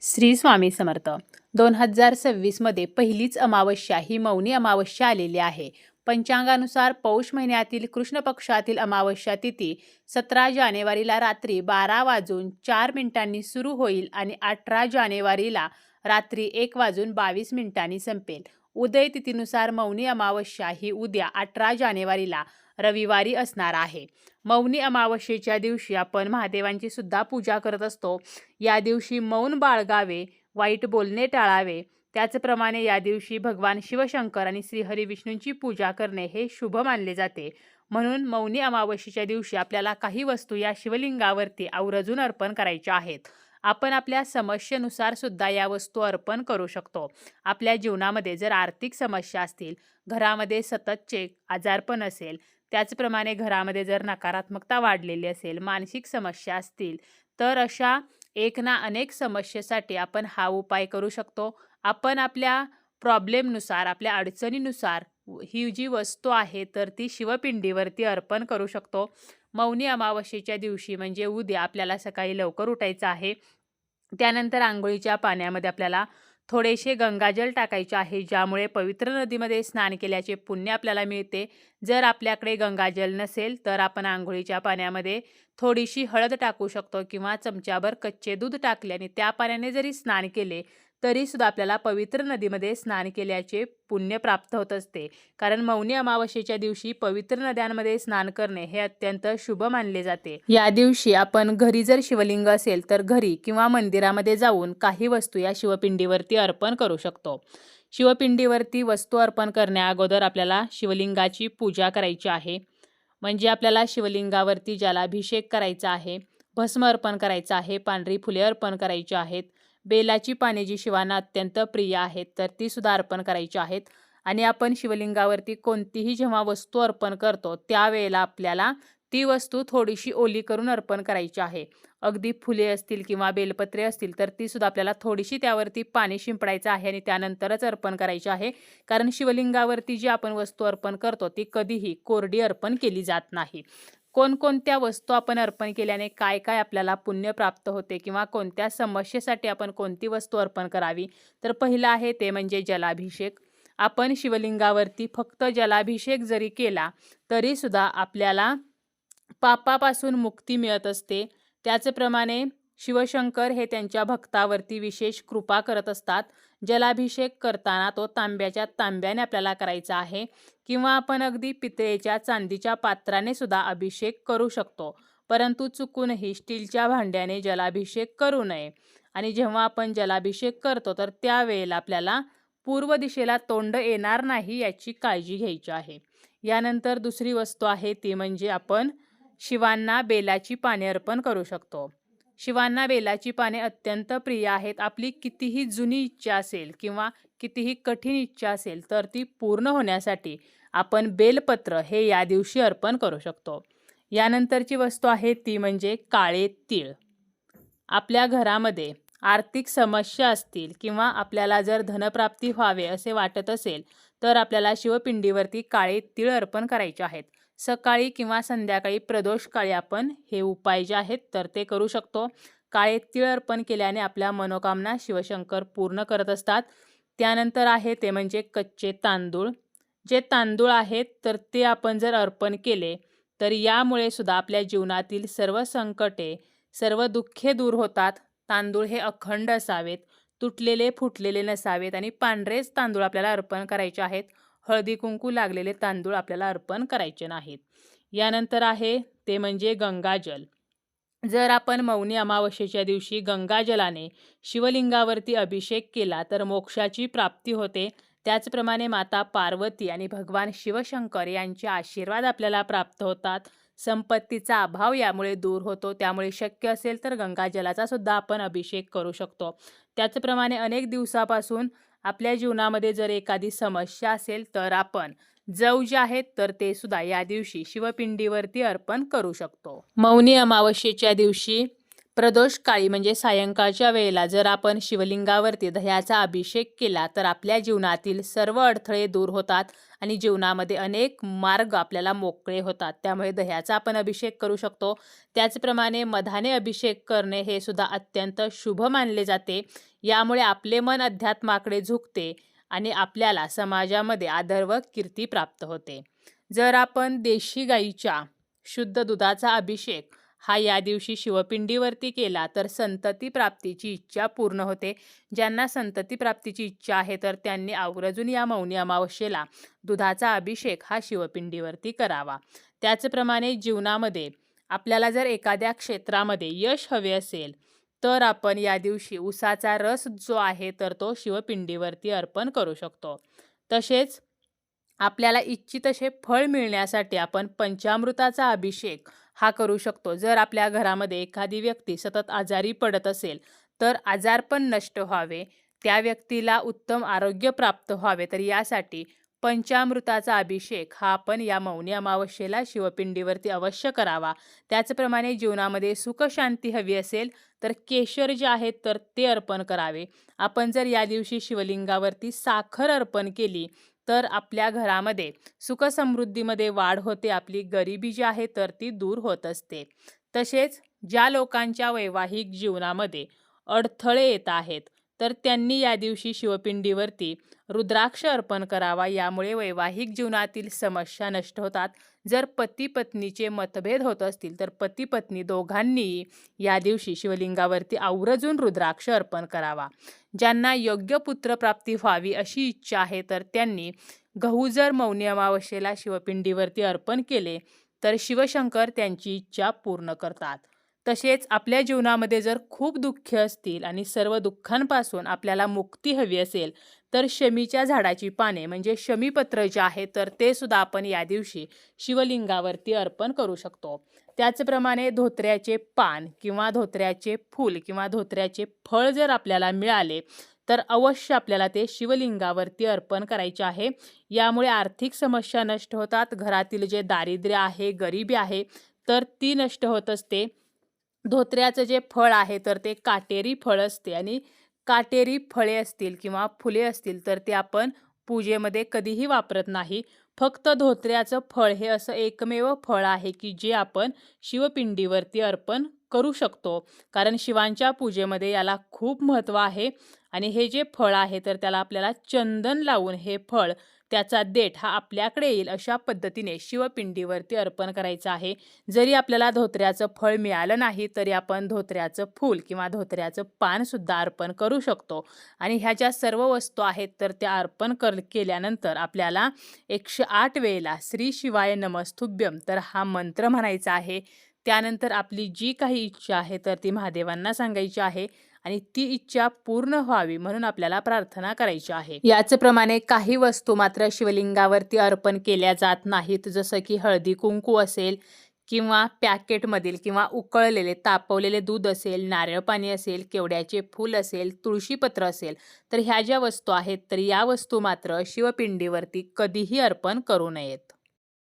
श्री स्वामी समर्थ. 2026 मध्ये पहिलीच अमावस्या ही मौनी अमावस्या आलेली आहे. पंचांगानुसार पौष महिन्यातील कृष्ण पक्षातील अमावस्या तिथी 17 जानेवारीला रात्री 12 वाजून 4 मिनिटांनी सुरू होईल आणि 18 जानेवारीला रात्री 1 वाजून 22 मिनिटांनी संपेल. उदय तिथीनुसार मौनी अमावस्या ही उद्या 18 जानेवारीला रविवारी असणार आहे. मौनी अमावस्येच्या दिवशी आपण महादेवांची सुद्धा पूजा करत असतो. या दिवशी मौन बाळगावे, वाईट बोलणे टाळावे. त्याचप्रमाणे या दिवशी भगवान शिवशंकर आणि श्रीहरी विष्णूंची पूजा करणे हे शुभ मानले जाते. म्हणून मौनी अमावस्येच्या दिवशी आपल्याला काही वस्तू या शिवलिंगावरती आवर्जून अर्पण करायच्या आहेत. आपण आपल्या समस्येनुसार सुद्धा या वस्तू अर्पण करू शकतो. आपल्या जीवनामध्ये जर आर्थिक समस्या असतील, घरामध्ये सततचे आजारपण असेल, त्याचप्रमाणे घरामध्ये जर नकारात्मकता वाढलेली असेल, मानसिक समस्या असतील, तर अशा एक ना अनेक समस्येसाठी आपण हा उपाय करू शकतो. आपण आपल्या प्रॉब्लेमनुसार, आपल्या अडचणीनुसार ही जी वस्तू आहे तर ती शिवपिंडीवरती अर्पण करू शकतो. मौनी अमावस्येच्या दिवशी म्हणजे उद्या आपल्याला सकाळी लवकर उठायचं आहे. त्यानंतर आंघोळीच्या पाण्यामध्ये आपल्याला थोडेसे गंगाजल टाकायचे आहे, ज्यामुळे पवित्र नदीमध्ये स्नान केल्याचे पुण्य आपल्याला मिळते. जर आपल्याकडे गंगाजल नसेल तर आपण आंघोळीच्या पाण्यामध्ये थोडीशी हळद टाकू शकतो किंवा चमच्याभर कच्चे दूध टाकल्याने त्या पाण्याने जरी स्नान केले तरी सुद्धा आपल्याला पवित्र नदीमध्ये स्नान केल्याचे पुण्य प्राप्त होत असते. कारण मौनी अमावस्येच्या दिवशी पवित्र नद्यांमध्ये स्नान करणे हे अत्यंत शुभ मानले जाते. या दिवशी आपण घरी जर शिवलिंग असेल तर घरी किंवा मंदिरामध्ये जाऊन काही वस्तू या शिवपिंडीवरती अर्पण करू शकतो. शिवपिंडीवरती वस्तू अर्पण करण्या अगोदर आपल्याला शिवलिंगाची पूजा करायची आहे. म्हणजे आपल्याला शिवलिंगावरती जलाभिषेक करायचा आहे, भस्म अर्पण करायचा आहे, पांढरी फुले अर्पण करायची आहेत, बेलाची पाने जी शिवांना अत्यंत प्रिय आहेत तर ती सुद्धा अर्पण करायची आहेत. आणि आपण शिवलिंगावरती कोणतीही जेव्हा वस्तू अर्पण करतो त्यावेळेला आपल्याला ती वस्तू थोडीशी ओली करून अर्पण करायची आहे. अगदी फुले असतील किंवा बेलपत्रे असतील तर ती सुद्धा आपल्याला थोडीशी त्यावरती पाणी शिंपडायचं आहे आणि त्यानंतरच अर्पण करायची आहे. कारण शिवलिंगावरती जी आपण वस्तू अर्पण करतो ती कधीही कोरडी अर्पण केली जात नाही. कोणकोणत्या वस्तू आपण अर्पण केल्याने काय काय आपल्याला पुण्य प्राप्त होते किंवा कोणत्या समस्येसाठी आपण कोणती वस्तू अर्पण करावी, तर पहिलं आहे ते म्हणजे जलाभिषेक. आपण शिवलिंगावरती फक्त जलाभिषेक जरी केला तरी सुद्धा आपल्याला पापापासून मुक्ती मिळत असते. त्याचप्रमाणे शिवशंकर हे त्यांच्या भक्तावरती विशेष कृपा करत असतात. जलाभिषेक करताना तो तांब्याच्या तांब्याने आपल्याला करायचा आहे किंवा आपण अगदी पितळेच्या चांदीच्या पात्राने सुद्धा अभिषेक करू शकतो. परंतु चुकूनही स्टीलच्या भांड्याने जलाभिषेक करू नये. आणि जेव्हा आपण जलाभिषेक करतो तर त्यावेळेला आपल्याला पूर्व दिशेला तोंड येणार नाही याची काळजी घ्यायची आहे. यानंतर दुसरी वस्तू आहे ती म्हणजे आपण शिवांना बेलाची पाने अर्पण करू शकतो. शिवांना बेलाची पाने अत्यंत प्रिय आहेत. आपली कितीही जुनी इच्छा असेल किंवा कितीही कठीण इच्छा असेल तर ती पूर्ण होण्यासाठी आपण बेलपत्र हे या दिवशी अर्पण करू शकतो. यानंतरची वस्तू आहे ती म्हणजे काळे तीळ. आपल्या घरामध्ये आर्थिक समस्या असतील किंवा आपल्याला जर धनप्राप्ती व्हावे असे वाटत असेल तर आपल्याला शिवपिंडीवरती काळे तीळ अर्पण करायचे आहेत. सकाळी किंवा संध्याकाळी प्रदोषकाळी आपण हे उपाय जे आहेत तर ते करू शकतो. काळे तीळ अर्पण केल्याने आपल्या मनोकामना शिवशंकर पूर्ण करत असतात. त्यानंतर आहे ते म्हणजे कच्चे तांदूळ. जे तांदूळ आहेत तर ते आपण जर अर्पण केले तर यामुळे सुद्धा आपल्या जीवनातील सर्व संकटे, सर्व दुःखे दूर होतात. तांदूळ हे अखंड असावेत, तुटलेले फुटलेले नसावेत आणि पांढरेच तांदूळ आपल्याला अर्पण करायचे आहेत. हळदी कुंकू लागलेले तांदूळ आपल्याला अर्पण करायचे नाहीत. यानंतर आहे ते म्हणजे गंगाजल. जर आपण मौनी अमावस्येच्या दिवशी गंगाजलाने शिवलिंगावरती अभिषेक केला तर मोक्षाची प्राप्ती होते. त्याचप्रमाणे माता पार्वती आणि भगवान शिवशंकर यांचे आशीर्वाद आपल्याला प्राप्त होतात. संपत्तीचा अभाव यामुळे दूर होतो. त्यामुळे शक्य असेल तर गंगाजलाचा सुद्धा आपण अभिषेक करू शकतो. त्याचप्रमाणे अनेक दिवसापासून आपल्या जीवनामध्ये जर एखादी समस्या असेल तर आपण जव जे आहेत तर ते सुद्धा या दिवशी शिवपिंडीवरती अर्पण करू शकतो. मौनी अमावस्येच्या दिवशी प्रदोष काळी म्हणजे सायंकाळच्या वेळेला जर आपण शिवलिंगावरती दह्याचा अभिषेक केला तर आपल्या जीवनातील सर्व अडथळे दूर होतात आणि जीवनामध्ये अनेक मार्ग आपल्याला मोकळे होतात. त्यामुळे दह्याचा आपण अभिषेक करू शकतो. त्याचप्रमाणे मधाने अभिषेक करणे हे सुद्धा अत्यंत शुभ मानले जाते. यामुळे आपले मन अध्यात्माकडे झुकते आणि आपल्याला समाजामध्ये आदर व कीर्ती प्राप्त होते. जर आपण देशी गाईच्या शुद्ध दुधाचा अभिषेक हा या दिवशी शिवपिंडीवरती केला तर संतती प्राप्तीची इच्छा पूर्ण होते. ज्यांना संतती प्राप्तीची इच्छा आहे तर त्यांनी आवर्जून या मौनी अमावस्येला दुधाचा अभिषेक हा शिवपिंडीवरती करावा. त्याचप्रमाणे जीवनामध्ये आपल्याला जर एखाद्या क्षेत्रामध्ये यश हवे असेल तर आपण या दिवशी उसाचा रस जो आहे तर तो शिवपिंडीवरती अर्पण करू शकतो. तसेच आपल्याला इच्छित असे फळ मिळण्यासाठी आपण पंचामृताचा अभिषेक हा करू शकतो. जर आपल्या घरामध्ये एखादी व्यक्ती सतत आजारी पडत असेल तर आजारपण नष्ट व्हावे, त्या व्यक्तीला उत्तम आरोग्य प्राप्त व्हावे, तर यासाठी पंचामृताचा अभिषेक हा आपण या मौनी अमावस्येला शिवपिंडीवरती अवश्य करावा. त्याचप्रमाणे जीवनामध्ये सुखशांती हवी असेल तर केशर जे आहेत तर ते अर्पण करावे. आपण जर या दिवशी शिवलिंगावरती साखर अर्पण केली तर आपल्या घरामध्ये सुखसमृद्धीमध्ये वाढ होते. आपली गरिबी जी आहे तर ती दूर होत असते. तसेच ज्या लोकांच्या वैवाहिक जीवनामध्ये अडथळे येत आहेत तर त्यांनी या दिवशी शिवपिंडीवरती रुद्राक्ष अर्पण करावा. यामुळे वैवाहिक जीवनातील समस्या नष्ट होतात. जर पती पत्नीचे मतभेद होत असतील तर पती पत्नी दोघांनीही या दिवशी शिवलिंगावरती आवर्जून रुद्राक्ष अर्पण करावा. ज्यांना योग्य पुत्रप्राप्ती व्हावी अशी इच्छा आहे तर त्यांनी गहू जर मौनी अमावस्येला शिवपिंडीवरती अर्पण केले तर शिवशंकर त्यांची इच्छा पूर्ण करतात. तसेच आपल्या जीवनामध्ये जर खूप दुःखे असतील आणि सर्व दुःखांपासून आपल्याला मुक्ती हवी असेल तर शमीच्या झाडाची पाने म्हणजे शमीपत्र जे आहे तर ते सुद्धा आपण या दिवशी शिवलिंगावरती अर्पण करू शकतो. त्याचप्रमाणे धोत्र्याचे पान किंवा धोत्र्याचे फूल किंवा धोत्र्याचे फळ जर आपल्याला मिळाले तर अवश्य आपल्याला ते शिवलिंगावरती अर्पण करायचे आहे. यामुळे आर्थिक समस्या नष्ट होतात. घरातील जे दारिद्र्य आहे, गरिबी आहे तर ती नष्ट होत असते. धोत्र्याचं जे फळ आहे तर ते काटेरी फळ असते आणि काटेरी फळे असतील किंवा फुले असतील तर ते आपण पूजेमध्ये कधीही वापरत नाही. फक्त धोत्र्याचं फळ हे असं एकमेव फळ आहे की जे आपण शिवपिंडीवरती अर्पण करू शकतो. कारण शिवांच्या पूजेमध्ये याला खूप महत्त्व आहे आणि हे जे फळ आहे तर त्याला आपल्याला चंदन लावून हे फळ त्याचा देठ हा आपल्याकडे येईल अशा पद्धतीने शिवपिंडीवरती अर्पण करायचं आहे. जरी आपल्याला धोत्र्याचं फळ मिळालं नाही तरी आपण धोत्र्याचं फूल किंवा धोत्र्याचं पान सुद्धा अर्पण करू शकतो. आणि ह्या ज्या सर्व वस्तू आहेत तर त्या अर्पण केल्यानंतर आपल्याला 108 वेळेला श्री शिवाय नमस्तुभ्यम तर हा मंत्र म्हणायचा आहे. त्यानंतर आपली जी काही इच्छा आहे तर ती महादेवांना सांगायची आहे आणि ती इच्छा पूर्ण व्हावी म्हणून आपल्याला प्रार्थना करायची आहे. याचप्रमाणे काही वस्तू मात्र शिवलिंगावरती अर्पण केल्या जात नाहीत. जसं की हळदी कुंकू असेल किंवा पॅकेटमधील किंवा उकळलेले तापवलेले दूध असेल, नारळ पाणी असेल, केवड्याचे फूल असेल, तुळशीपत्र असेल, तर ह्या ज्या वस्तू आहेत तर या वस्तू मात्र शिवपिंडीवरती कधीही अर्पण करू नयेत.